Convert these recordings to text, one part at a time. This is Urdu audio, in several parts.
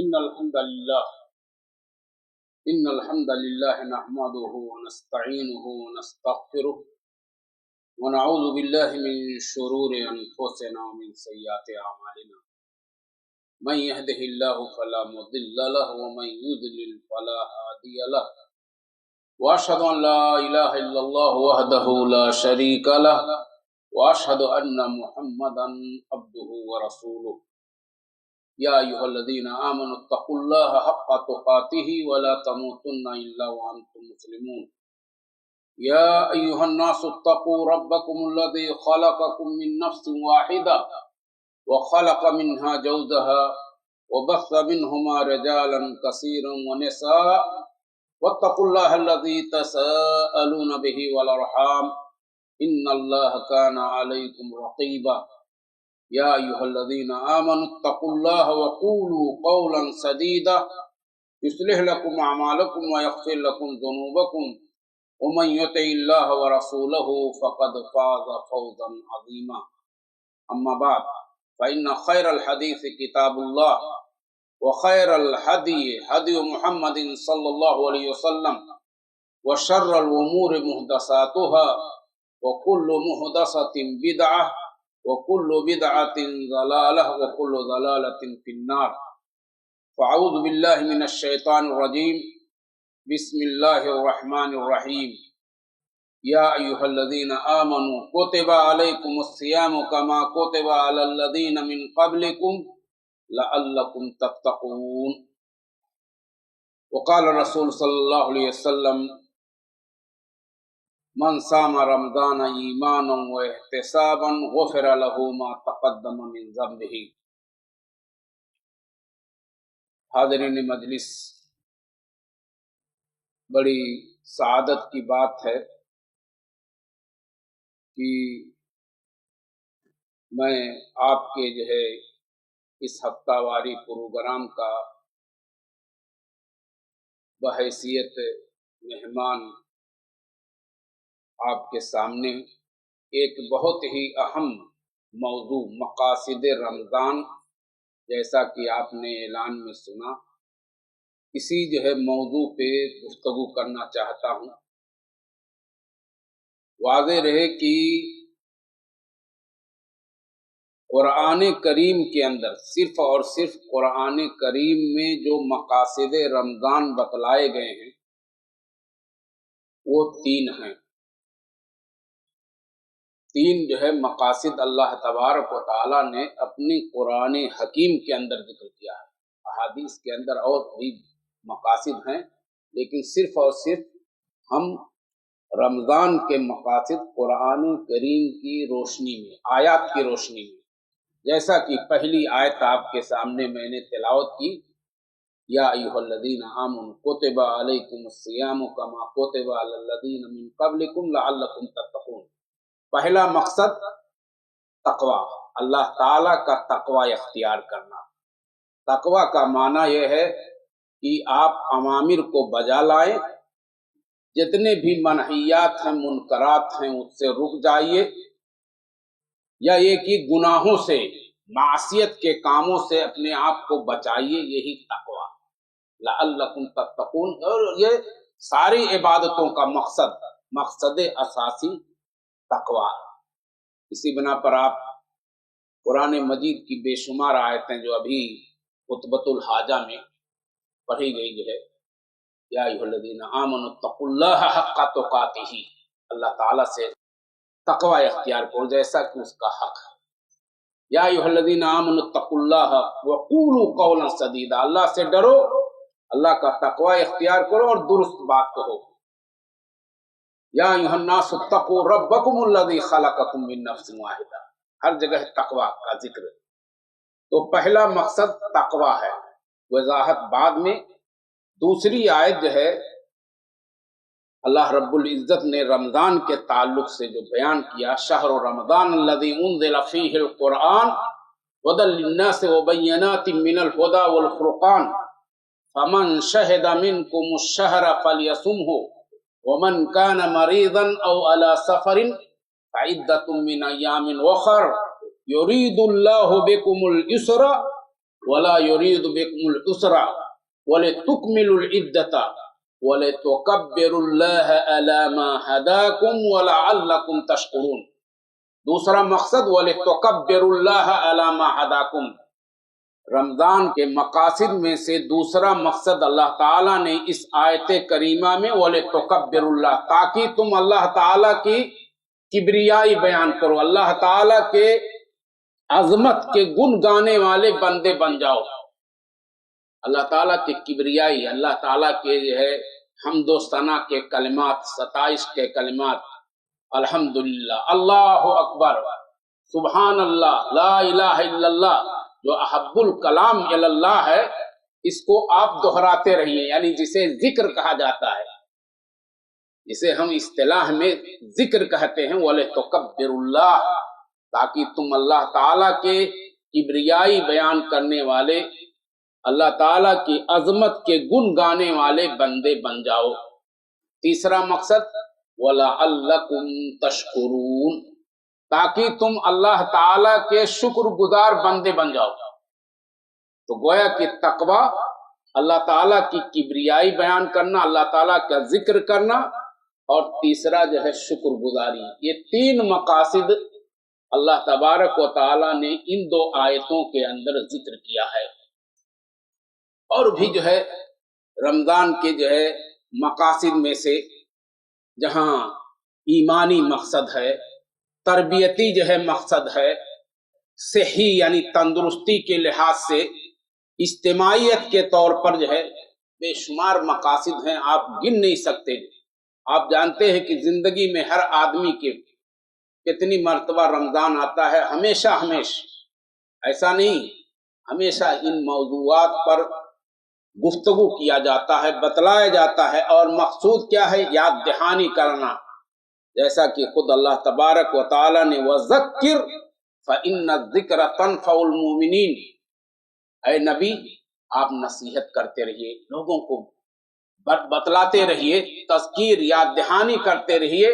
إن الحمد لله نحمده ونستعينه ونستغفره ونعوذ بالله من شرور أنفسنا ومن سيئات أعمالنا من يهده الله فلا مضل له ومن يضلل فلا هادي له وأشهد أن لا إله إلا الله وحده لا شريك له وأشهد أن محمدا عبده ورسوله يا أيها الذين آمنوا اتقوا الله حق تقاته ولا تموتن إلا وأنتم مسلمون يا أيها الناس اتقوا ربكم الذي خلقكم من نفس واحدة وخلق منها زوجها وبث منهما رجالا كثيرا ونساء واتقوا الله الذي تساءلون به والأرحام إن الله كان عليكم رقيبا يا أيها الذين آمنوا اتقوا الله وقولوا قولا سديدا يصلح لكم أعمالكم ويغفر لكم ذنوبكم ومن يطع الله ورسوله فقد فاز فوزا عظيما أما بعد فإن خير الحديث كتاب الله وخير الهدي هدي محمد صلى الله عليه وسلم وشر الأمور محدثاتها وكل محدثة بدعة وكل بدعة ضلالة وكل ضلالة في النار فأعوذ بالله من الشيطان الرجيم بسم الله الرحمن الرحيم يا أيها الذين آمنوا كتب عليكم الصيام كما كتب على الذين من قبلكم لعلكم تتقون وقال الرسول صلى الله عليه وسلم من صام رمضان ایمانا و احتسابا غفر له ما تقدم من ذنبه۔ حاضرین مجلس، بڑی سعادت کی بات ہے کہ میں آپ کے اس ہفتہ واری پروگرام کا بحیثیت مہمان آپ کے سامنے ایک بہت ہی اہم موضوع مقاصد رمضان، جیسا کہ آپ نے اعلان میں سنا، اسی موضوع پہ گفتگو کرنا چاہتا ہوں۔ واضح رہے کہ قرآن کریم کے اندر صرف اور صرف قرآن کریم میں جو مقاصد رمضان بتلائے گئے ہیں وہ تین ہیں۔ تین مقاصد اللہ تبارک و تعالیٰ نے اپنی قرآن حکیم کے اندر ذکر کیا ہے۔ احادیث کے اندر اور بھی مقاصد ہیں، لیکن صرف اور صرف ہم رمضان کے مقاصد قرآن کریم کی روشنی میں، آیات کی روشنی میں، جیسا کہ پہلی آیت آپ کے سامنے میں نے تلاوت کی، یا ایھا الذین آمنوا کتب علیکم الصیام کما کتب علی الذین من قبلکم لعلکم تتقون۔ پہلا مقصد تقوی، اللہ تعالیٰ کا تقوی اختیار کرنا۔ تقوی کا معنی یہ ہے کہ آپ اوامر کو بجا لائیں، جتنے بھی منہیات ہیں، منکرات ہیں، اس سے رک جائیے، یا یہ کہ گناہوں سے، معصیت کے کاموں سے اپنے آپ کو بچائیے، یہی تقوی لعلکم تتقون۔ اور یہ ساری عبادتوں کا مقصد اساسی تقوی۔ اسی بنا پر آپ قرآن مجید کی بے شمار آیتیں جو ابھی خطبۃ الحاجہ میں پڑھی گئی یا ایھا الذین آمنوا اتقوا اللہ حق تقاتہ، اللہ تعالیٰ سے تقوی اختیار کرو جیسا کہ اس کا حق ہے۔ یا ایھا الذین آمنوا اتقوا اللہ وقولوا قولا سدیدا، اللہ سے ڈرو، اللہ کا تقوی اختیار کرو اور درست بات کہو۔ یا ایھا الناس اتقوا ربکم الذی خلقکم من نفس واحدہ، ہر جگہ تقوی کا ذکر۔ تو پہلا مقصد تقوی ہے، وضاحت بعد میں۔ دوسری آیت اللہ رب العزت نے رمضان کے تعلق سے جو بیان کیا، شہر رمضان الذی انزل فیہ القرآن ھدی للناس وبینات من الھدی والفرقان فمن شہد منکم الشہر فلیصمہ ومن كان مريضا او على سفر فعدة من ايام اخر يريد الله بكم اليسر ولا يريد بكم العسر ولتكملوا العدة ولتكبروا الله على ما هداكم ولعلكم تشكرون۔ دوسرا مقصد وَلِتُكَبِّرُوا اللَّهَ عَلَى مَا هَدَاكُمْ۔ رمضان کے مقاصد میں سے دوسرا مقصد اللہ تعالیٰ نے اس آیت کریمہ میں وَلِتُكَبِّرُوا اللَّهَ، تاکہ تم اللہ تعالیٰ کی کبریائی بیان کرو، اللہ تعالیٰ کے عظمت کے گن گانے والے بندے بن جاؤ۔ اللہ تعالیٰ کی کبریائی، اللہ تعالیٰ کے حمد و ثنا کے کلمات، ستائش کے کلمات، الحمدللہ، اللہ اکبر، سبحان اللہ، لا الہ الا اللہ، جو احب الکلام الی اللہ ہے، اس کو آپ دہراتے رہیے، یعنی جسے ذکر کہا جاتا ہے، جسے ہم اصطلاح میں ذکر کہتے ہیں، وَلِتُكَبِّرُوا اللَّهَ، تاکہ تم اللہ تعالیٰ کے کبریائی بیان کرنے والے، اللہ تعالیٰ کی عظمت کے گن گانے والے بندے بن جاؤ۔ تیسرا مقصد وَلَعَلَّكُمْ تَشْكُرُونَ، تاکہ تم اللہ تعالیٰ کے شکر گزار بندے بن جاؤ۔ تو گویا کہ تقوی، اللہ تعالیٰ کی کبریائی بیان کرنا، اللہ تعالیٰ کا ذکر کرنا، اور تیسرا شکر گزاری، یہ تین مقاصد اللہ تبارک و تعالیٰ نے ان دو آیتوں کے اندر ذکر کیا ہے۔ اور بھی رمضان کے مقاصد میں سے جہاں ایمانی مقصد ہے، تربیتی مقصد ہے، صحی یعنی تندرستی کے لحاظ سے، اجتماعیت کے طور پر بے شمار مقاصد ہیں، آپ گن نہیں سکتے۔ آپ جانتے ہیں کہ زندگی میں ہر آدمی کے کتنی مرتبہ رمضان آتا ہے، ہمیشہ ایسا نہیں، ہمیشہ ان موضوعات پر گفتگو کیا جاتا ہے، بتلایا جاتا ہے، اور مقصود کیا ہے؟ یاد دہانی کرنا، جیسا کہ خود اللہ تبارک و تعالی نے وَذَكِّرْ فَإِنَّ الذِّكْرَ تَنفَعُ الْمُؤْمِنِينَ، اے نبی آپ نصیحت کرتے رہیے، لوگوں کو بتلاتے رہیے، تذکیر یاد دہانی کرتے رہیے۔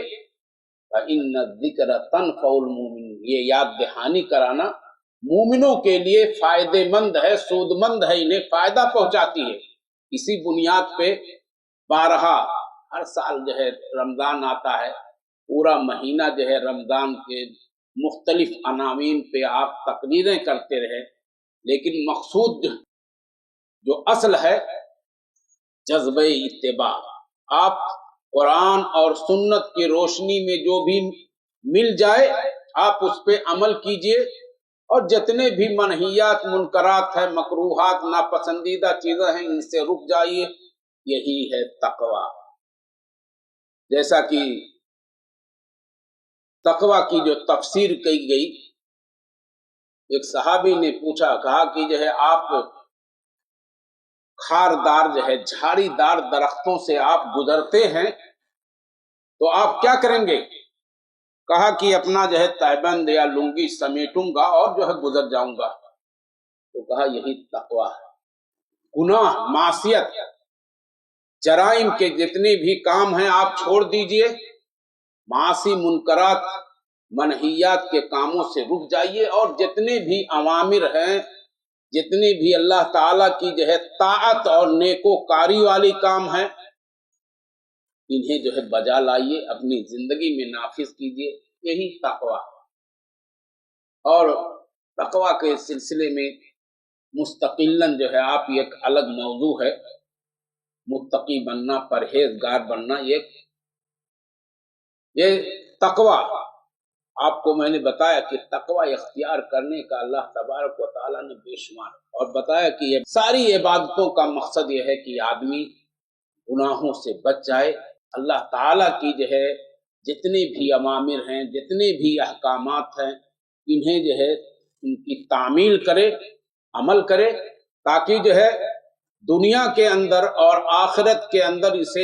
فَإِنَّ الذِّكْرَ تَنفَعُ الْمُؤْمِنِينَ، یہ یاد دہانی کرانا مومنوں کے لیے فائدے مند ہے، سود مند ہے، انہیں فائدہ پہنچاتی ہے۔ اسی بنیاد پہ بارہا ہر سال رمضان آتا ہے، پورا مہینہ رمضان کے مختلف عناوین پہ آپ تقریریں کرتے رہے، لیکن مقصود جو اصل ہے جذبہ اتباع، آپ قرآن اور سنت کی روشنی میں جو بھی مل جائے آپ اس پہ عمل کیجئے، اور جتنے بھی منہیات، منکرات ہیں، مکروہات، ناپسندیدہ چیزیں ہیں، ان سے رک جائیے، یہی ہے تقوی۔ جیسا کہ تقوی کی جو تفسیر کی گئی، ایک صحابی نے پوچھا، کہا کہ آپ خاردار جھاڑی دار درختوں سے آپ گزرتے ہیں تو آپ کیا کریں گے؟ کہا کہ اپنا تہبند یا لنگی سمیٹوں گا اور گزر جاؤں گا۔ تو کہا یہی تقوی ہے۔ گناہ، معصیت، جرائم کے جتنے بھی کام ہیں آپ چھوڑ دیجئے، معاصی، منکرات، منہیات کے کاموں سے رک جائیے، اور جتنے بھی اوامر ہیں، جتنے بھی اللہ تعالیٰ کی طاعت اور نیکوکاری والی کام ہیں، انہیں بجا لائیے، اپنی زندگی میں نافذ کیجئے، یہی تقوی۔ اور تقوی کے سلسلے میں مستقلاً آپ ایک الگ موضوع ہے، متقی بننا، پرہیزگار بننا، یہ تقوی آپ کو میں نے بتایا کہ تقوی اختیار کرنے کا اللہ تبارک و تعالیٰ نے بے شمار، اور بتایا کہ یہ ساری عبادتوں کا مقصد یہ ہے کہ آدمی گناہوں سے بچ جائے، اللہ تعالیٰ کی جتنے بھی اوامر ہیں، جتنے بھی احکامات ہیں، انہیں ان کی تعمیل کرے، عمل کرے، تاکہ دنیا کے اندر اور آخرت کے اندر اسے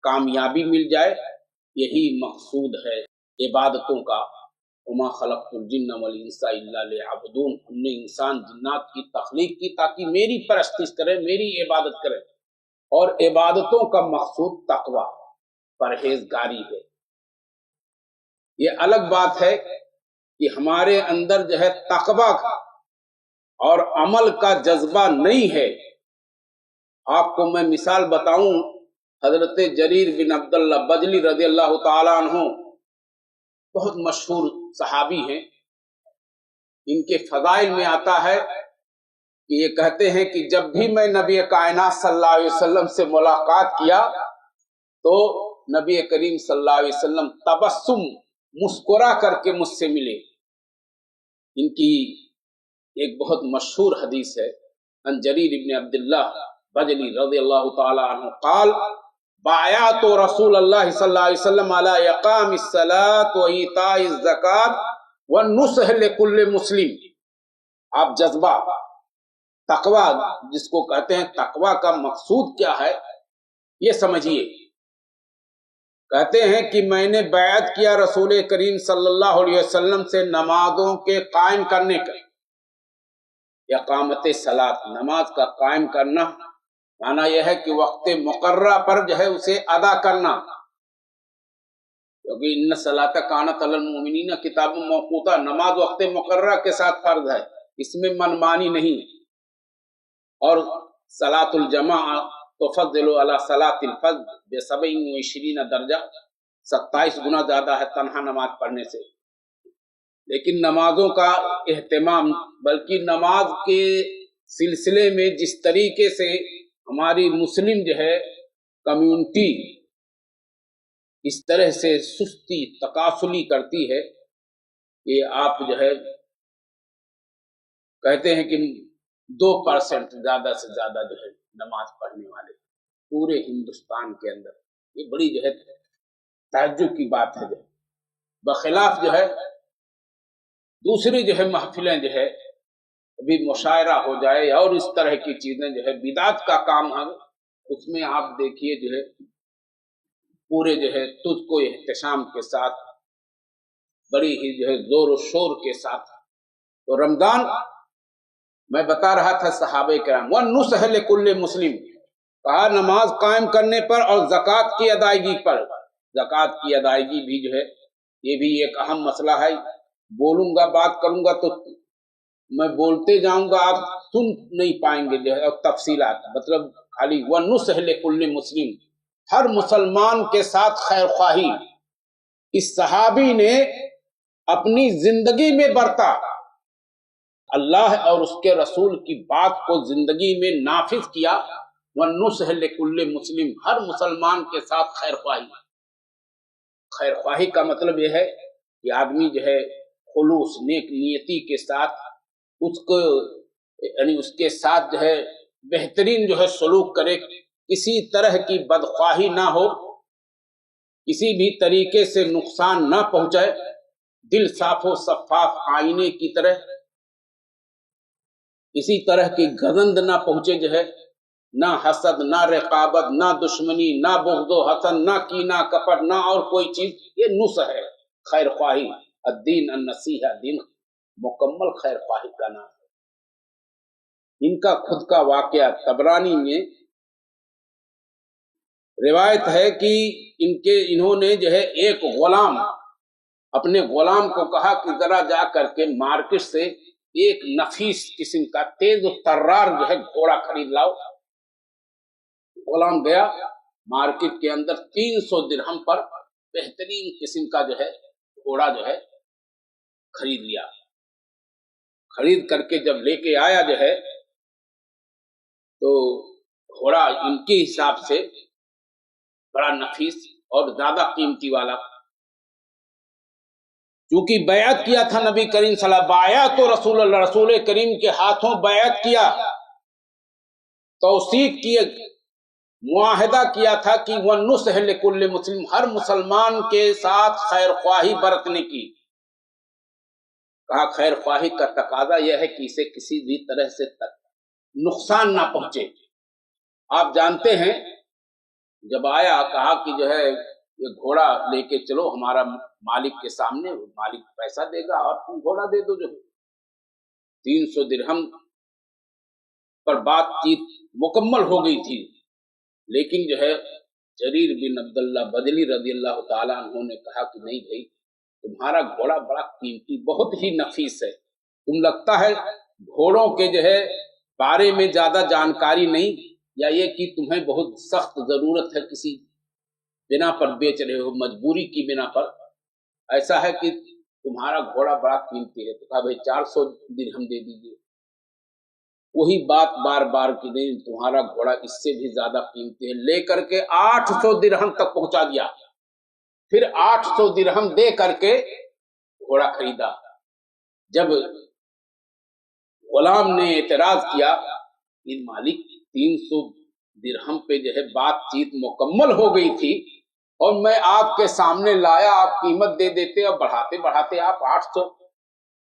کامیابی مل جائے۔ یہی مقصود ہے عبادتوں کا۔ وما خلقت الجن والانس الا لیعبدون، ہم نے انسان جنات کی تخلیق کی تاکہ میری پرستش کرے، میری عبادت کرے، اور عبادتوں کا مقصود تقوی، پرہیزگاری ہے۔ یہ الگ بات ہے کہ ہمارے اندر تقوی اور عمل کا جذبہ نہیں ہے. آپ کو میں مثال بتاؤں، حضرت جریر بن عبداللہ بجلی رضی اللہ تعالیٰ عنہ بہت مشہور صحابی ہیں. ان کے فضائل میں آتا ہے کہ یہ کہتے ہیں کہ جب بھی میں نبی کائنات صلی اللہ علیہ وسلم سے ملاقات کیا تو نبی کریم صلی اللہ علیہ وسلم تبسم مسکرا کر کے مجھ سے ملے. ان کی ایک بہت مشہور حدیث ہے، عن جریر بن عبداللہ بجلی رضی اللہ تعالی عنہ قال بایعت رسول اللہ صلی اللہ علیہ وسلم علی اقام الصلاۃ و ایتاء الزکات والنصح لکل مسلم. آپ جذبہ تقوی جس کو کہتے ہیں، تقوی کا مقصود کیا ہے یہ سمجھیے. کہتے ہیں کہ میں نے بیعت کیا رسول کریم صلی اللہ علیہ وسلم سے نمازوں کے قائم کرنے کا. اقامت صلاۃ، نماز کا قائم کرنا معنی یہ ہے کہ وقت مقررہ پر جو ہے اسے ادا کرنا، کیونکہ ان الصلاۃ کانت علی المؤمنین کتاب موقوتا، نماز وقت مقررہ کے ساتھ فرض ہے، اس میں منمانی نہیں. اور صلاۃ الجماع تفضل علی صلاۃ الفجر ب27 درجہ، 27 گنا زیادہ ہے تنہا نماز پڑھنے سے. لیکن نمازوں کا اہتمام، بلکہ نماز کے سلسلے میں جس طریقے سے ہماری مسلم جو ہے کمیونٹی اس طرح سے سستی تکاسلی کرتی ہے کہ آپ جو ہے کہتے ہیں کہ 2% زیادہ سے زیادہ جو ہے نماز پڑھنے والے پورے ہندوستان کے اندر. یہ بڑی جو ہے تعجب کی بات ہے. بخلاف جو ہے دوسری جو ہے محفلیں جو ہے ابھی مشاعرہ ہو جائے اور اس طرح کی چیزیں جو ہے بدعت کا کام ہے، اس میں آپ دیکھیے جو ہے پورے جو ہے تجھ کو احتشام کے ساتھ بڑی ہی جو ہے زور و شور کے ساتھ. تو رمضان میں بتا رہا تھا صحابہ کرام وَالنُّصْحَ لِكُلِّ مسلم، کہا نماز قائم کرنے پر اور زکوٰۃ کی ادائیگی پر. زکوٰۃ کی ادائیگی بھی جو ہے یہ بھی ایک اہم مسئلہ ہے. بولوں گا بات کروں گا تو میں بولتے جاؤں گا، آپ سن نہیں پائیں گے جو ہے. اور تفصیلات مطلب خالی وَالنُّصْحَ لِكُلِّ مسلم، ہر مسلمان کے ساتھ خیر خواہی. اس صحابی نے اپنی زندگی میں برتا، اللہ اور اس کے رسول کی بات کو زندگی میں نافذ کیا. وَالنُّصْحَ لِكُلِّ مسلم، ہر مسلمان کے ساتھ خیر خواہی. خیر خواہی کا مطلب یہ ہے کہ آدمی جو ہے خلوص نیک نیتی کے ساتھ اس کو یعنی اس کے ساتھ جو ہے بہترین جو ہے سلوک کرے، کسی طرح کی بدخواہی نہ ہو، کسی بھی طریقے سے نقصان نہ پہنچائے، دل صاف و شفاف آئینے کی طرح، کسی طرح کی گزند نہ پہنچے جو ہے، نہ حسد، نہ رقابت، نہ دشمنی، نہ بغض و حسد، نہ کینہ کپٹ، نہ اور کوئی چیز. یہ نصح ہے خیر خواہی. الدین النصیحہ، دین مکمل خیر خواہی کا نام ہے. ان کا خود کا واقعہ طبرانی میں روایت ہے کہ انہوں نے جو ہے ایک غلام، اپنے غلام کو کہا کہ ذرا جا کر کے مارکیٹ سے ایک نفیس قسم کا تیز و ترار جو ہے گھوڑا خرید لاؤ. غلام گیا مارکیٹ کے اندر 300 درہم پر بہترین قسم کا جو ہے گھوڑا جو ہے خرید لیا. خرید کر کے جب لے کے آیا جو ہے تو گھوڑا ان کے حساب سے بڑا نفیس اور زیادہ قیمتی والا، چونکہ بیعت کیا تھا نبی کریم صلی اللہ علیہ وسلم، بیعت تو رسول اللہ، رسول کریم کے ہاتھوں بیعت کیا، توثیق کی، معاہدہ کیا تھا کہ وَالنُّصْحَ لِكُلِّ مسلم، ہر مسلمان کے ساتھ خیر خواہی برتنے کی. کہا خیر خواہی کا تقاضا یہ ہے کہ اسے کسی بھی طرح سے نقصان نہ پہنچے. آپ جانتے ہیں جب آیا کہا کہ جو ہے یہ گھوڑا لے کے چلو ہمارا مالک کے سامنے، مالک پیسہ دے گا اور تم گھوڑا دے دو. جو 300 درہم پر بات چیت مکمل ہو گئی تھی، لیکن جو ہے جریر بن عبداللہ بجلی رضی اللہ تعالیٰ عنہ نے کہا کہ نہیں بھائی، تمہارا گھوڑا بڑا قیمتی، بہت ہی نفیس ہے، تم لگتا ہے گھوڑوں کے جو ہے بارے میں زیادہ جانکاری نہیں، یا یہ کہ تمہیں بہت سخت ضرورت ہے، کسی بنا پر بیچ رہے ہو، مجبوری کی بنا پر، ایسا ہے کہ تمہارا گھوڑا بڑا قیمتی ہے، تو کہا بھائی 400 درہم دے دیجیے۔ وہی بات بار بار کی نہیں، تمہارا گھوڑا اس سے بھی زیادہ قیمتی ہے، لے کر کے 800 درہم تک پہنچا دیا۔ پھر 800 درہم دے کر کے گھوڑا خریدا۔ جب غلام نے اعتراض کیا کہ مالک 300 درہم پہ جو ہے بات چیت مکمل ہو گئی تھی، اور میں آپ کے سامنے لایا، آپ قیمت دے دیتے، اور بڑھاتے بڑھاتے آپ 800،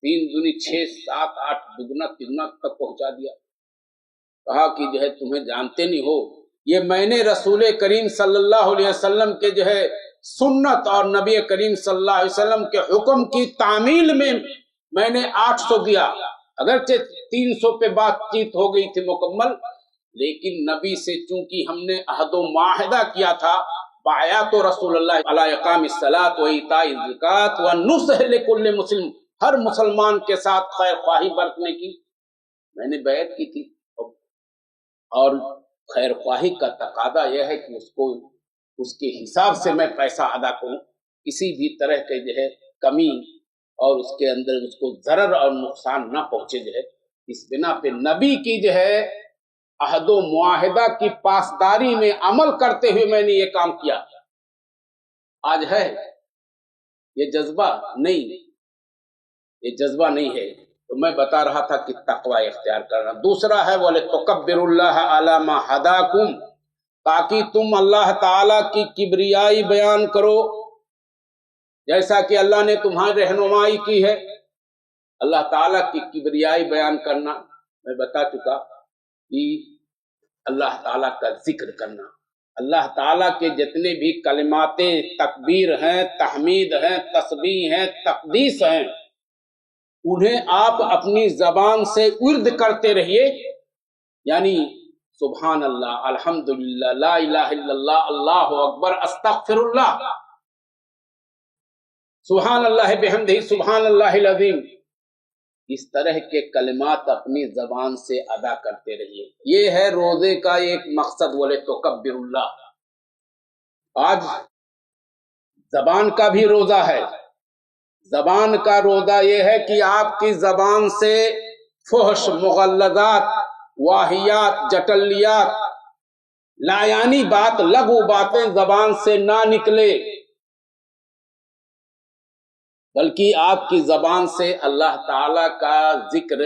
3 دونی 6، 7، 8 دگنا تگنا تک پہنچا دیا۔ کہا کہ جو ہے تمہیں جانتے نہیں ہو، یہ میں نے رسول کریم صلی اللہ علیہ وسلم کے جو ہے سنت اور نبی کریم صلی اللہ علیہ وسلم کے حکم کی تعمیل میں نے 800 دیا، اگرچہ 300 پہ بات چیت ہو گئی تھی مکمل، لیکن نبی سے چونکہ ہم نے عہد و معاہدہ کیا تھا، بایعت رسول اللہ علی اقام الصلاۃ و ایتاء الزکوٰۃ و نصح لکل مسلم، ہر مسلمان کے ساتھ خیر خواہی برتنے کی میں نے بیعت کی تھی، اور خیر خواہی کا تقاضا یہ ہے کہ اس کے حساب سے میں پیسہ ادا کروں، کسی بھی طرح کے جو ہے کمی اور اس کے اندر اس کو ضرر اور نقصان نہ پہنچے جو ہے۔ اس بنا پہ نبی کی جو ہے عہد و معاہدہ کی پاسداری میں عمل کرتے ہوئے میں نے یہ کام کیا۔ آج ہے یہ جذبہ نہیں، یہ جذبہ نہیں ہے، تو میں بتا رہا تھا کہ تقوی اختیار کرنا۔ دوسرا ہے وَلِتُكَبِّرُوا اللَّهَ عَلَى مَا هَدَاكُمْ، تاکہ تم اللہ تعالیٰ کی کبریائی بیان کرو، جیسا کہ اللہ نے تمہاری رہنمائی کی ہے۔ اللہ تعالیٰ کی کبریائی بیان کرنا میں بتا چکا کہ اللہ تعالیٰ کا ذکر کرنا، اللہ تعالیٰ کے جتنے بھی کلمات تکبیر ہیں، تحمید ہیں، تسبیح ہیں، تقدیس ہیں، انہیں آپ اپنی زبان سے ورد کرتے رہیے، یعنی سبحان اللہ، الحمدللہ، لا الہ الا اللہ، اللہ اکبر، استغفر اللہ، سبحان اللہ بحمدہ، سبحان اللہ العظیم، اس طرح کے کلمات اپنی زبان سے ادا کرتے رہیے۔ یہ ہے روزے کا ایک مقصد، وَلِتُكَبِّرُوا اللَّهَ۔ آج زبان کا بھی روزہ ہے۔ زبان کا روزہ یہ ہے کہ آپ کی زبان سے فحش، مغلظات، واہیات، جٹلیات، لایانی بات، لغو باتیں زبان سے نہ نکلے، بلکہ آپ کی زبان سے اللہ تعالیٰ کا ذکر،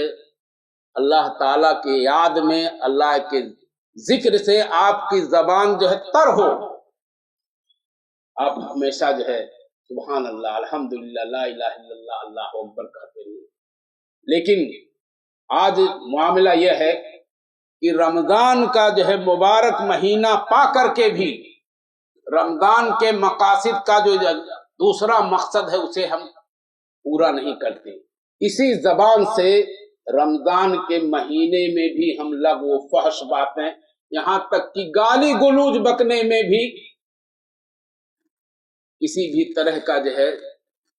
اللہ تعالیٰ کی یاد میں اللہ کے ذکر سے آپ کی زبان جو ہے تر ہو، آپ ہمیشہ جو ہے سبحان اللہ، الحمدللہ، لا الہ الا اللہ، اللہ اکبر کہتے ہیں۔ لیکن آج معاملہ یہ ہے کہ رمضان کا جو ہے مبارک مہینہ پا کر کے بھی رمضان کے مقاصد کا جو دوسرا مقصد ہے اسے ہم پورا نہیں کرتے۔ اسی زبان سے رمضان کے مہینے میں بھی ہم لغو و فحش باتیں، یہاں تک کہ گالی گلوچ بکنے میں بھی کسی بھی طرح کا جو ہے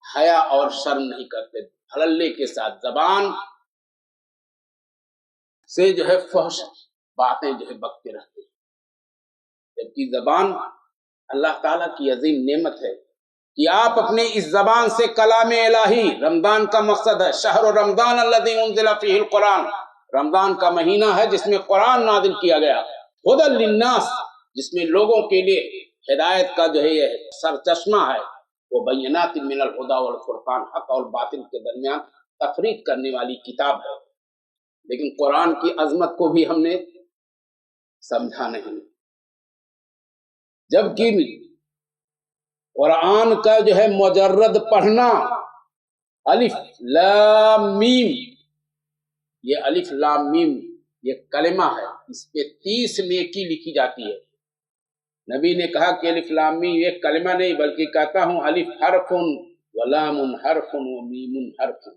حیا اور شرم نہیں کرتے، دھڑلے کے ساتھ زبان سے جو ہے فحش باتیں جو ہے بکتے رہتے ہیں، جبکہ زبان اللہ تعالیٰ کی عظیم نعمت ہے کہ آپ اپنے اس زبان سے کلام الہی، رمضان کا مقصد ہے، شہر رمضان الذی انزل فیہ القرآن، رمضان کا مہینہ ہے جس میں قرآن نازل کیا گیا، ھدی للناس، جس میں لوگوں کے لیے ہدایت کا جو ہے یہ سرچشمہ ہے، وہ بینات من الہدی والفرقان، حق اور باطل کے درمیان تفریق کرنے والی کتاب ہے۔ لیکن قرآن کی عظمت کو بھی ہم نے سمجھا نہیں، جبکہ قرآن کا جو ہے مجرد پڑھنا، الف لام میم، یہ الف لام میم یہ کلمہ ہے، اس پہ 30 نیکی لکھی جاتی ہے۔ نبی نے کہا کہ الف لام میم یہ کلمہ نہیں، بلکہ کہتا ہوں الف حرف و لام حرف و میم حرف،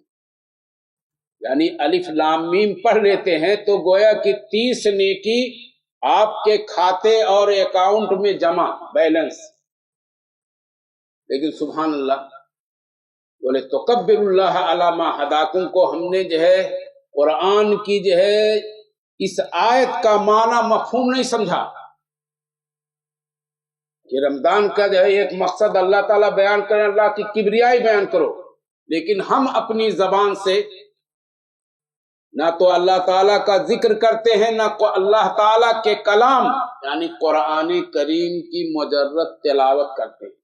یعنی الف لام میم پڑھ لیتے ہیں تو گویا کہ 30 نیکی آپ کے کھاتے اور اکاؤنٹ میں جمع، بیلنس۔ لیکن سبحان اللہ، بولے تکبر اللہ علی ما ہداکم کو ہم نے جو ہے قرآن کی جو ہے اس آیت کا معنی مفہوم نہیں سمجھا کہ رمضان کا جو ہے ایک مقصد اللہ تعالیٰ بیان کریں، اللہ کی کبریائی بیان کرو، لیکن ہم اپنی زبان سے نہ تو اللہ تعالیٰ کا ذکر کرتے ہیں، نہ اللہ تعالیٰ کے کلام یعنی قرآن کریم کی مجرد تلاوت کرتے ہیں،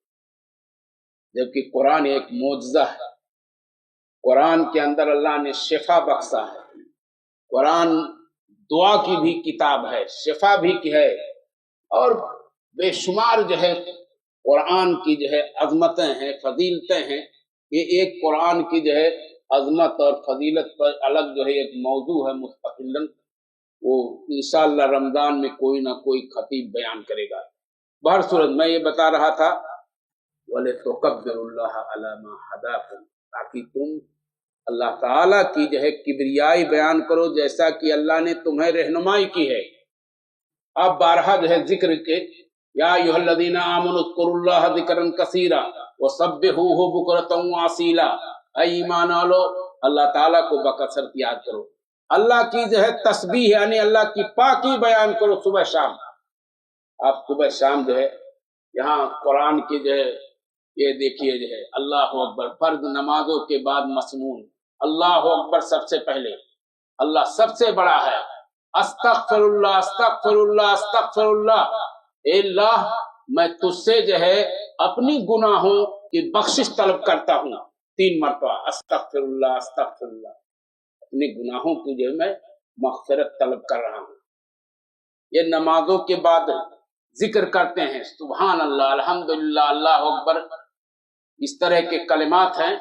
جبکہ قرآن ایک معجزہ ہے۔ قرآن کے اندر اللہ نے شفا بخشا ہے، قرآن دعا کی بھی کتاب ہے، شفا بھی کی ہے، اور بے شمار جو ہے قرآن کی جو ہے عظمتیں ہیں، فضیلتیں ہیں۔ یہ ایک قرآن کی جو ہے عظمت اور فضیلت پر الگ جو ہے ایک موضوع ہے مستقلاً، وہ انشاءاللہ رمضان میں کوئی نہ کوئی خطیب بیان کرے گا۔ بہرصورت میں یہ بتا رہا تھا وَلِتُكَبِّرُوا اللَّهَ عَلَى مَا هَدَاكُمْ، تاکہ تم اللہ تعالیٰ کی جو ہے کبریائی بیان کرو جیسا کہ اللہ نے تمہیں رہنمائی کی ہے۔ اب بارہا جو ہے ذکر کے یا ایھا الذین آمنوا اذکروا اللہ ذکرا کثیرا وسبحوہ بکرۃ واسیلا، اے ایمان والو اللہ تعالیٰ کو بکثرت یاد کرو، اللہ کی جو ہے تسبیح یعنی اللہ کی پاکی بیان کرو صبح شام۔ آپ صبح شام جو ہے یہاں قرآن کی جو ہے یہ دیکھیے جو ہے اللہ اکبر، فرض نمازوں کے بعد مسنون اللہ اکبر سب سے پہلے، اللہ سب سے بڑا ہے، استغفر اللہ استغفر اللہ استغفر اللہ، اے اللہ میں تجھ سے جو ہے اپنی گناہوں کی بخشش طلب کرتا ہوں، 3 مرتبہ استغفر اللہ استغفر اللہ، اپنی گناہوں کی جو ہے میں مغفرت طلب کر رہا ہوں۔ یہ نمازوں کے بعد ذکر کرتے ہیں، سبحان اللہ الحمدللہ اللہ اکبر، اس طرح کے کلمات ہیں،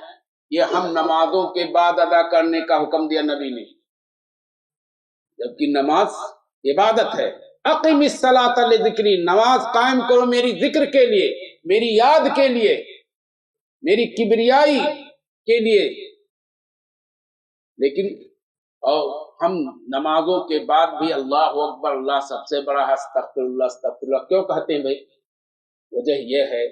یہ ہم نمازوں کے بعد ادا کرنے کا حکم دیا نبی نے، جبکہ نماز عبادت ہے۔ اقم الصلاۃ لذکری، نماز قائم کرو میری ذکر کے لیے، میری یاد کے لیے، میری کبریائی کے لیے۔ لیکن اور ہم نمازوں کے بعد بھی اللہ اکبر اللہ سب سے بڑا ہے استغفر اللہ استغفر اللہ کیوں کہتے ہیں بھائی؟ وجہ یہ ہے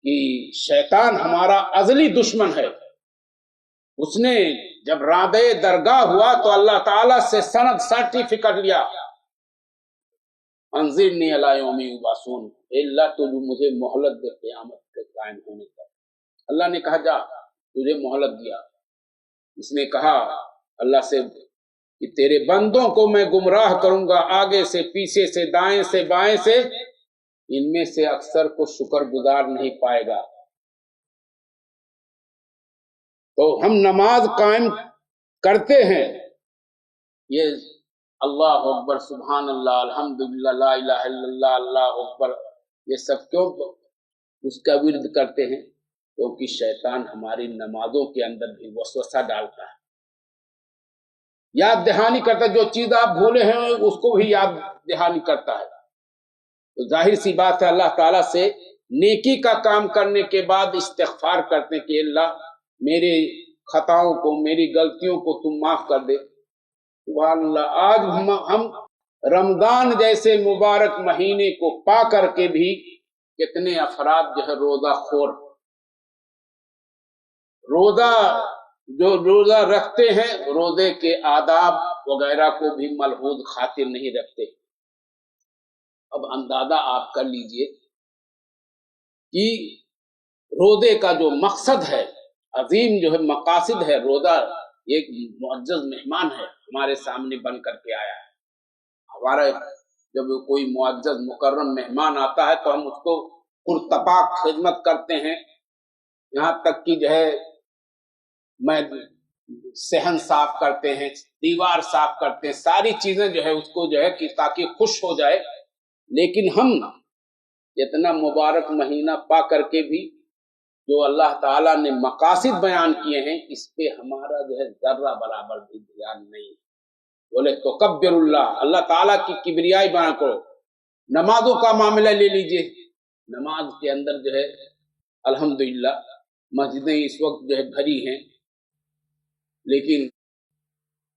کہ شیطان ہمارا ازلی دشمن ہے، اس نے جب رادے درگاہ ہوا تو اللہ تعالیٰ سے سند سرٹیفکیٹ لیا، انظرنی الی یوم یبعثون، اے اللہ تو مجھے مہلت دے قیامت کے قائم ہونے تک۔ اللہ نے کہا جا تجھے مہلت دیا، اس نے کہا اللہ سے کہ تیرے بندوں کو میں گمراہ کروں گا، آگے سے پیچھے سے دائیں سے بائیں سے، ان میں سے اکثر کو شکر گزار نہیں پائے گا۔ تو ہم نماز قائم کرتے ہیں، یہ اللہ اکبر سبحان اللہ الحمدللہ لا الہ الا اللہ اللہ اکبر، یہ سب کیوں اس کا ورد کرتے ہیں؟ کیونکہ شیطان ہماری نمازوں کے اندر بھی وسوسہ ڈالتا ہے، یاد دہانی کرتا ہے، جو چیز آپ بھولے ہیں اس کو بھی یاد دہانی کرتا ہے۔ تو ظاہر سی بات ہے اللہ تعالیٰ سے نیکی کا کام کرنے کے بعد استغفار کرتے ہیں کہ اللہ میرے خطاؤں کو میری غلطیوں کو تم معاف کر دے۔ سبحان اللہ، آج ہم رمضان جیسے مبارک مہینے کو پا کر کے بھی کتنے افراد جو ہے روزہ خور، روزہ رکھتے ہیں، روزے کے آداب وغیرہ کو بھی ملحوظ خاطر نہیں رکھتے۔ اب اندازہ آپ کر لیجئے کہ روزے کا جو مقصد ہے، عظیم جو ہے مقاصد ہے، روزہ ایک معزز مہمان ہے، ہمارے سامنے بن کر کے آیا ہے۔ ہمارا جب کوئی معزز مکرم مہمان آتا ہے تو ہم اس کو پرتپاک خدمت کرتے ہیں، یہاں تک کہ جو ہے میں صحن صاف کرتے ہیں، دیوار صاف کرتے ہیں، ساری چیزیں جو ہے اس کو جو ہے کہ تاکہ خوش ہو جائے۔ لیکن ہم اتنا مبارک مہینہ پا کر کے بھی جو اللہ تعالیٰ نے مقاصد بیان کیے ہیں اس پہ ہمارا جو ہے ذرہ برابر بھی دھیان نہیں۔ بولے تو کبر اللہ، اللہ تعالیٰ کی کبریائی بیان کرو۔ نمازوں کا معاملہ لے لیجئے، نماز کے اندر جو ہے الحمدللہ مسجدیں اس وقت جو ہے بھری ہیں، لیکن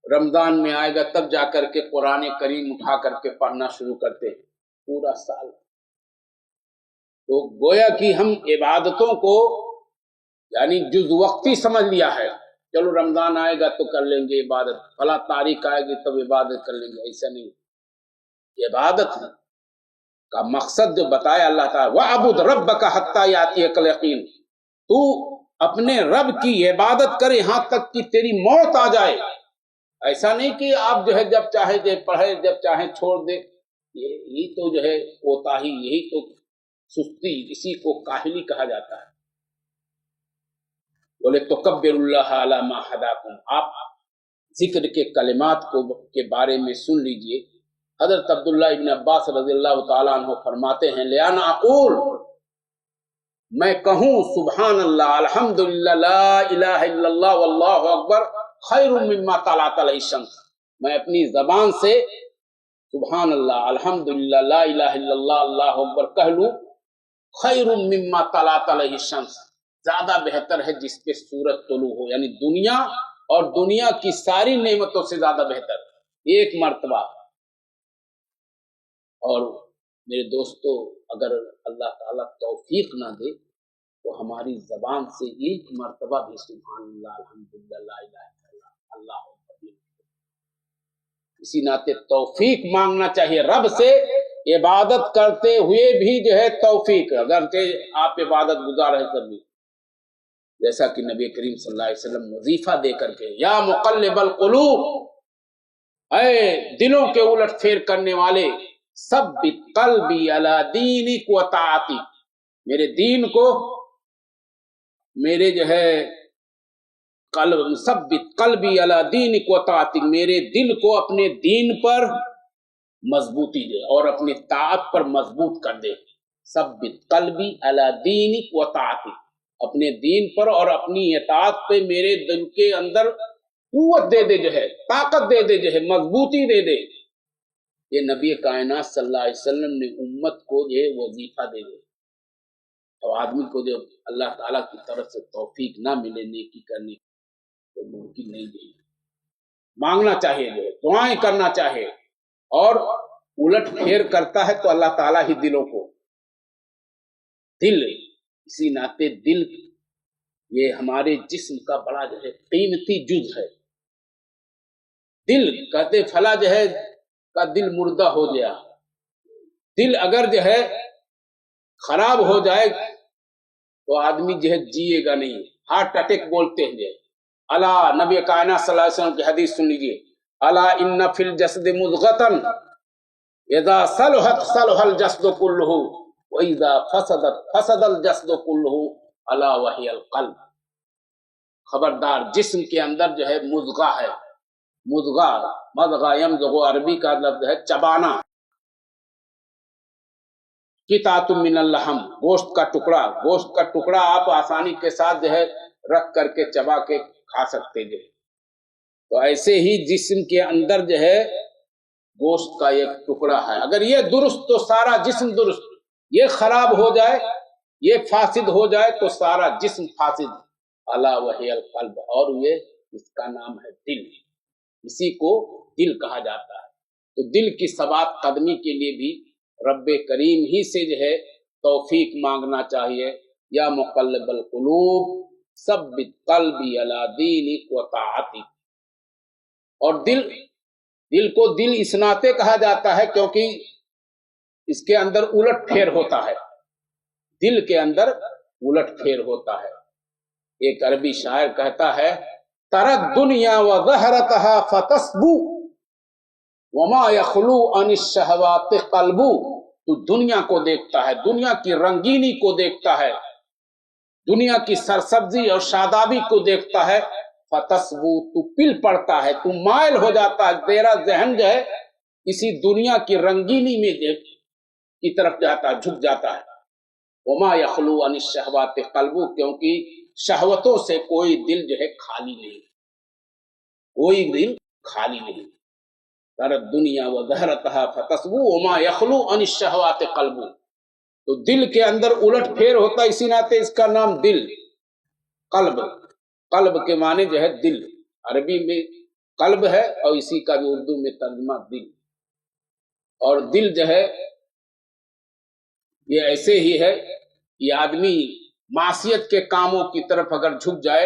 رمضان میں آئے گا تب جا کر کے قرآن کریم اٹھا کر کے پڑھنا شروع کرتے ہیں پورا سال۔ تو گویا کہ ہم عبادتوں کو یعنی جز وقتی سمجھ لیا ہے، چلو رمضان آئے گا تو کر لیں گے عبادت، فلاں تاریخ آئے گی تب عبادت کر لیں گے، ایسا نہیں۔ عبادت کا مقصد جو بتایا اللہ تعالیٰ، وَعْبُدْ رَبَّكَ حَتَّى يَأْتِيَكَ الْيَقِينُ، تو اپنے رب کی عبادت کرے یہاں تک کہ تیری موت آ جائے۔ ایسا نہیں کہ آپ جو ہے جب چاہے جو پڑھے، جب چاہے چھوڑ دے، یہی تو جو ہے کوتاہی، یہی تو سستی، اسی کو کاہلی کہا جاتا ہے۔ بولے تو کبر اللہ علی ما ہداکم، آپ ذکر کے کلمات کے بارے میں سن لیجئے۔ حضرت عبداللہ ابن عباس رضی اللہ تعالیٰ عنہ فرماتے ہیں، لِأَنَا أَقُولُ، میں کہوں سبحان اللہ، الحمدللہ، لا الہ الا اللہ واللہ اکبر خیر مما طلعت علیہ الشمس، میں اپنی زبان سے سبحان اللہ، الحمدللہ، لا الہ الا اللہ، اللہ اکبر کہہ لوں، خیر مما طلعت علیہ الشمس، زیادہ بہتر ہے جس پہ سورج طلوع ہو، یعنی دنیا اور دنیا کی ساری نعمتوں سے زیادہ بہتر ایک مرتبہ۔ اور میرے دوستو، اگر اللہ تعالیٰ توفیق نہ دے تو ہماری زبان سے ایک مرتبہ بھی سبحان اللہ، الحمدللہ، لا الہ الا اللہ، اللہ اکبر، اسی ناطے توفیق مانگنا چاہیے رب سے، عبادت کرتے ہوئے بھی جو ہے توفیق، اگر آپ عبادت گزار ہے تب بھی، جیسا کہ نبی کریم صلی اللہ علیہ وسلم وظیفہ دے کر کے، یا مقلب القلوب، اے دلوں کے الٹ پھیر کرنے والے، ثبت قلبی علی دینک و طاعتک، میرے دین کو، میرے جو ہے قلب، ثبت قلبی علی دینک و طاعتک، میرے دل کو اپنے دین پر مضبوطی دے اور اپنے طاعت پر مضبوط کر دے۔ ثبت قلبی علی دینک و طاعتک، اپنے دین پر اور اپنی اطاعت پہ میرے دل کے اندر قوت دے دے، جو ہے طاقت دے دے، جو ہے مضبوطی دے دے۔ یہ نبی کائنات صلی اللہ علیہ وسلم نے امت کو یہ وظیفہ دے دے۔ تو آدمی کو جب اللہ تعالیٰ کی طرف سے توفیق نہ ملے نیکی کرنے تو ممکن نہیں ہے، مانگنا چاہیے، جو ہے دعائیں کرنا چاہیے، اور الٹ پھیر کرتا ہے تو اللہ تعالیٰ ہی دلوں کو، دل، اسی ناطے دل یہ ہمارے جسم کا بڑا جو ہے قیمتی جز ہے۔ دل کہتے فلاں جو ہے کا دل مردہ ہو گیا، دل اگر جو ہے خراب ہو جائے تو آدمی جو ہے جیے گا نہیں، ہارٹ اٹیک بولتے ہیں۔ الا، نبی کائنات صلی اللہ علیہ وسلم کی حدیث سن لیجیے، الا ان فی الجسد مضغۃ اذا صلحت صلح الجسد کلہ واذا فسدت فسد الجسد کلہ الا وہی القلب، خبردار جسم کے اندر جو ہے مضغہ ہے، مضغہ، مضغہ یمضغ عربی کا لفظ ہے چبانا، قطعۃ من اللحم، گوشت کا ٹکڑا، گوشت کا ٹکڑا آپ آسانی کے ساتھ جو ہے رکھ کر کے چبا کے کھا سکتے جو ہے، تو ایسے ہی جسم کے اندر جو ہے گوشت کا ایک ٹکڑا ہے، اگر یہ درست تو سارا جسم درست، یہ خراب ہو جائے، یہ فاسد ہو جائے تو سارا جسم فاسد، الا وہی القلب، اور یہ اس کا نام ہے دل، اسی کو دل کہا جاتا ہے۔ تو دل کی ثبات قدمی کے لیے بھی رب کریم ہی سے جو ہے توفیق مانگنا چاہیے، یا مقلب القلوب ثبت قلبی علی دینک و طاعتک۔ اور دل کو دل اس ناطے کہا جاتا ہے کیونکہ اس کے اندر الٹ پھیر ہوتا ہے، دل کے اندر الٹ پھیر ہوتا ہے۔ ایک عربی شاعر کہتا ہے، ترد دنیا و ظہرتها فتصبو وما یخلو عن الشہوات قلبو، تو دنیا کو دیکھتا ہے، دنیا کی رنگینی کو دیکھتا ہے، دنیا کی سرسبزی اور شادابی کو دیکھتا ہے، فتصبو، تو پل پڑتا ہے، تو مائل ہو جاتا ہے، تیرا ذہن جو ہے اسی دنیا کی رنگینی میں کی طرف جاتا ہے، جھک جاتا ہے۔ وما یخلو عن الشہوات قلبو، کیونکہ شہوتوں سے کوئی دل جو ہے خالی نہیں، کوئی دل خالی نہیں۔ ترد دنیا و ظہرتها فتصبو وما یخلو عن الشہوات قلبو، تو دل کے اندر الٹ پھیر ہوتا ہے، اسی ناطے اس کا نام دل، قلب، قلب کے معنی جو ہے دل، عربی میں قلب ہے اور اسی کا جو اردو میں ترجمہ دل۔ اور دل جو ہے یہ ایسے ہی ہے، یہ آدمی معصیت کے کاموں کی طرف اگر جھک جائے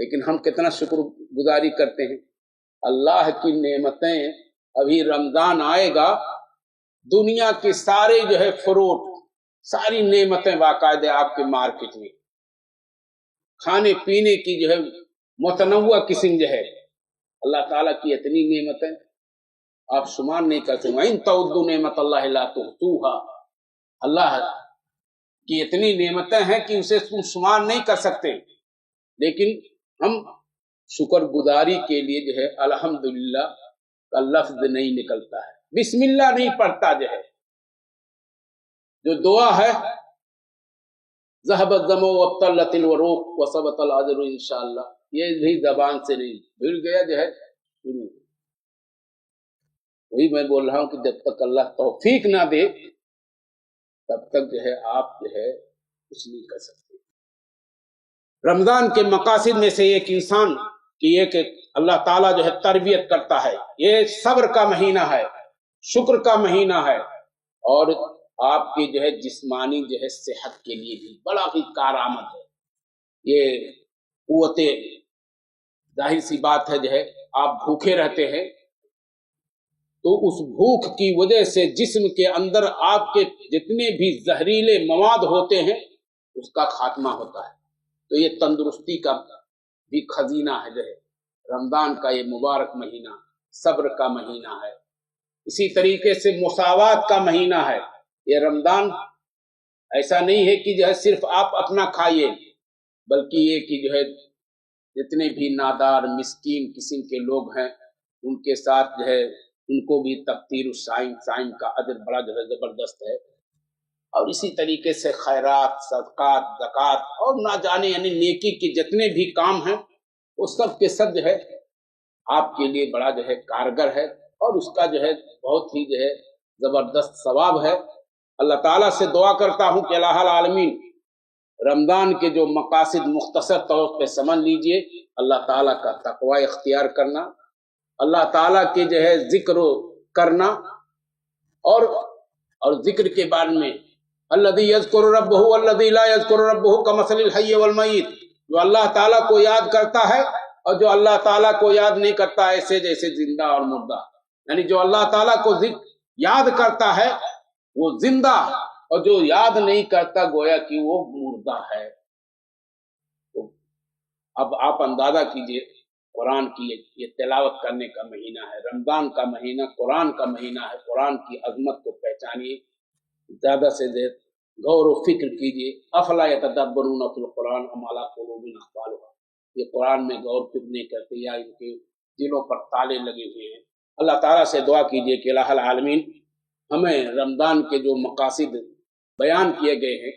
لیکن ہم کتنا شکر گزاری کرتے ہیں. اللہ کی نعمتیں. ابھی رمضان آئے گا، دنیا کے سارے جو ہے فروٹ، ساری نعمتیں باقاعدہ آپ کے مارکیٹ میں، کھانے پینے کی جو ہے متنوع قسم جو ہے، اللہ تعالیٰ کی اتنی نعمتیں آپ شمار نہیں کر سکتے. ان تعدوا نعمت اللہ لا تحصوها. اللہ کی اتنی نعمتیں ہیں کہ اسے تم شمار نہیں کر سکتے. لیکن ہم شکر گزاری کے لیے جو ہے الحمدللہ کا لفظ نہیں نکلتا ہے، بسم اللہ نہیں پڑھتا جو ہے. جو دعا ہے ذهب الظمأ وابتلت العروق وثبت الاجر انشاءاللہ، یہ بھی زبان سے نہیں بھول گیا جو ہے شروع. وہی میں بول رہا ہوں کہ جب تک اللہ توفیق نہ دے تب تک جو ہے آپ جو ہے کچھ نہیں کر سکتے. رمضان کے مقاصد میں سے ایک انسان کی یہ کہ اللہ تعالیٰ جو ہے تربیت کرتا ہے. یہ صبر کا مہینہ ہے، شکر کا مہینہ ہے، اور آپ کی جو ہے جسمانی جو ہے صحت کے لیے بھی بڑا ہی کارآمد ہے. یہ قوت، ظاہر سی بات ہے جو ہے آپ بھوکے رہتے ہیں تو اس بھوک کی وجہ سے جسم کے اندر آپ کے جتنے بھی زہریلے مواد ہوتے ہیں اس کا خاتمہ ہوتا ہے. تو یہ تندرستی کا بھی خزینہ ہے جو ہے رمضان کا یہ مبارک مہینہ، صبر کا مہینہ ہے. اسی طریقے سے مساوات کا مہینہ ہے. یہ رمضان ایسا نہیں ہے کہ جو ہے صرف آپ اپنا کھائیے، بلکہ یہ کہ جو ہے جتنے بھی نادار مسکین قسم کے لوگ ہیں ان کے ساتھ جو ہے ان کو بھی تفطیر الصائم کا اجر بڑا جو ہے زبردست ہے. اور اسی طریقے سے خیرات، صدقات، زکوٰۃ اور نہ جانے یعنی نیکی کے جتنے بھی کام ہیں وہ سب کے سب جو ہے آپ کے لیے بڑا جو ہے کارگر ہے، اور اس کا جو ہے بہت ہی جو ہے زبردست ثواب ہے. اللہ تعالیٰ سے دعا کرتا ہوں کہ الہ العالمین رمضان کے جو مقاصد مختصر طور پہ سمجھ لیجئے. اللہ تعالیٰ کا تقوی اختیار کرنا، اللہ تعالیٰ کے جو ہے ذکر کرنا، اور ذکر کے بعد میں الذی یذکر ربہ والذی لا یذکر ربہ کمثل الحی والمیت. جو اللہ تعالیٰ کو یاد کرتا ہے اور جو اللہ تعالیٰ کو یاد نہیں کرتا ایسے جیسے زندہ اور مردہ. یعنی جو اللہ تعالیٰ کو یاد کرتا ہے وہ زندہ، اور جو یاد نہیں کرتا گویا کہ وہ مردہ ہے. تو اب آپ اندازہ کیجئے قرآن کی یہ تلاوت کرنے کا مہینہ ہے، رمضان کا مہینہ قرآن کا مہینہ ہے. قرآن کی عظمت کو پہچانیے، زیادہ سے زیادہ غور و فکر کیجئے. افلا یتدبرون فی القرآن ام علی قلوب اقفالها. یہ قرآن میں غور فکر نہیں کرتے یا ان کے دلوں پر تالے لگے ہوئے ہیں. اللہ تعالیٰ سے دعا کیجئے کہ الہ العالمین ہمیں رمضان کے جو مقاصد بیان کیے گئے ہیں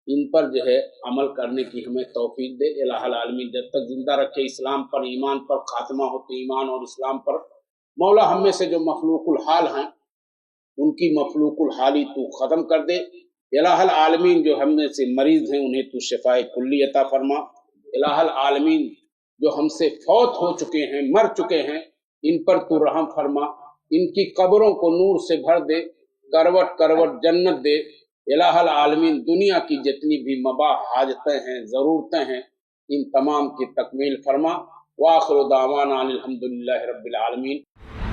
ان پر جو ہے عمل کرنے کی ہمیں توفیق دے. الہ العالمین جب تک زندہ رکھے اسلام پر، ایمان پر خاتمہ ہو تو ایمان اور اسلام پر. مولا ہم میں سے جو مخلوق الحال ہیں ان کی مخلوق الحالی تو ختم کر دے. الہ العالمین جو ہم میں سے مریض ہیں انہیں تو شفائے کلی عطا فرما. الہ العالمین جو ہم سے فوت ہو چکے ہیں، مر چکے ہیں، ان پر تو رحم فرما. ان کی قبروں کو نور سے بھر دے، کروٹ کروٹ جنت دے. الہ العالمین دنیا کی جتنی بھی مباح حاجتیں ہیں، ضرورتیں ہیں، ان تمام کی تکمیل فرما. وآخر دعوانا الحمدللہ رب العالمین.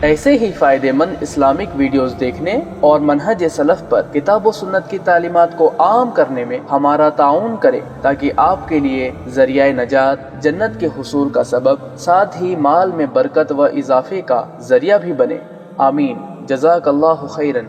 ایسے ہی فائدے مند اسلامک ویڈیوز دیکھنے اور منہج سلف پر کتاب و سنت کی تعلیمات کو عام کرنے میں ہمارا تعاون کریں تاکہ آپ کے لیے ذریعہ نجات، جنت کے حصول کا سبب، ساتھ ہی مال میں برکت و اضافے کا ذریعہ بھی بنے. آمین. جزاک اللہ خیرن.